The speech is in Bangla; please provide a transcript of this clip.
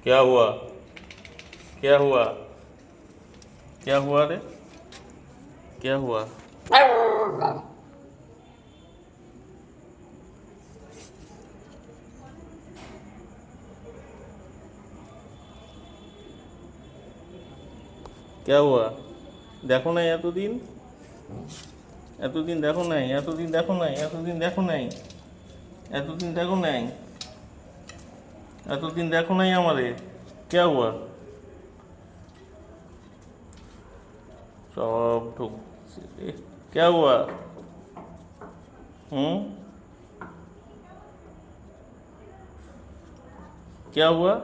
क्या हुआ? क्या हुआ? क्या हुआ रे? क्या हुआ? क्या हुआ? দেখো নাই এতদিন? এতদিন দেখো নাই? এতদিন দেখো নাই? এতদিন দেখো নাই? এতদিন দেখো নাই? এতদিন দেখো নাই আমারে? क्या हुआ? सब ठुक। क्या हुआ? हम्म? क्या हुआ?